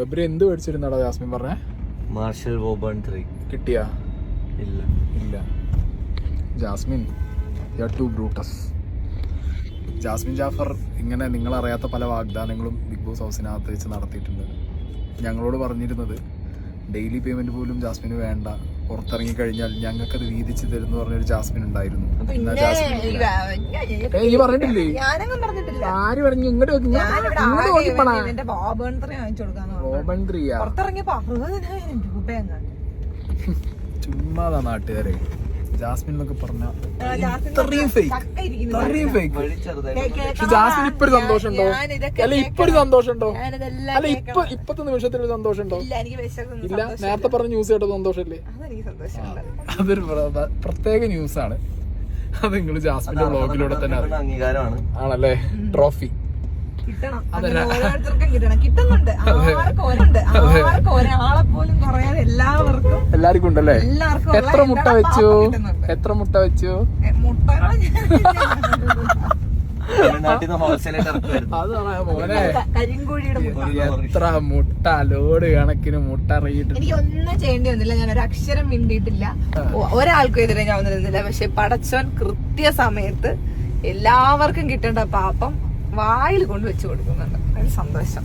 ഫെബ്രുവരി എന്ത് മേടിച്ചിരുന്നാടാ ജാസ്മിൻ പറഞ്ഞേ? മാർഷൽ വോബൺ 3 കിട്ടിയാ? ഇല്ല. Jasmine you are too Brutus. Jasmine Jafar ഇങ്ങനെ നിങ്ങളറിയാത്ത പല വാഗ്ദാനങ്ങളും ബിഗ് ബോസ് ഹൗസിനകത്ത് വെച്ച് നടത്തിയിട്ടുണ്ട്. ഞങ്ങളോട് പറഞ്ഞിരുന്നത് ഡെയിലി പേയ്മെന്റ് പോലും ജാസ്മിന് വേണ്ട, പുറത്തിറങ്ങി കഴിഞ്ഞാൽ ഞങ്ങൾക്കത് വീതിച്ച് തരുന്ന പറഞ്ഞൊരു ജാസ്മിൻ ഉണ്ടായിരുന്നു. ഈ പറഞ്ഞിട്ടില്ലേ? ആര് പറഞ്ഞു? ഇങ്ങോട്ട് ചുമ്മാതാ നാട്ടുകാരെ. ജാസ്മിൻ എന്നൊക്കെ പറഞ്ഞ ജാസ്മിൻ ഇപ്പൊരു സന്തോഷമുണ്ടോ? അല്ല ഇപ്പൊരു സന്തോഷമുണ്ടോ? അല്ല ഇപ്പത്തെ നിമിഷത്തിൽ സന്തോഷമുണ്ടോ? ഇല്ല. നേരത്തെ പറഞ്ഞ ന്യൂസ് കേട്ട സന്തോഷല്ലേ? അതൊരു പ്രത്യേക ന്യൂസാണ്. അത് നിങ്ങൾ ജാസ്മിന്റെ വ്ളോഗിലൂടെ തന്നെ അംഗീകാരമാണ്. ആണല്ലേ? ട്രോഫി എല്ലാവർക്കും ഉണ്ടല്ലേ? എത്ര മുട്ട വെച്ചു? അതാണ് മോനെ, എത്ര മുട്ട, ലോഡ് കണക്കിന് മുട്ട ഇറങ്ങിയിട്ട്. എനിക്ക് ഒന്നും ചെയ്യേണ്ടി വന്നില്ല, ഞാൻ ഒരു അക്ഷരം മിണ്ടിയിട്ടില്ല, ഒരാൾക്കും എതിരെ ഞാൻ ഒന്നിരുന്നില്ല. പക്ഷെ പടച്ചോൻ കൃത്യസമയത്ത് എല്ലാവർക്കും കിട്ടേണ്ട പാപ്പം വായിൽ കൊണ്ട് വെച്ച് കൊടുക്കുന്നുണ്ട്. ഒരു സന്തോഷം.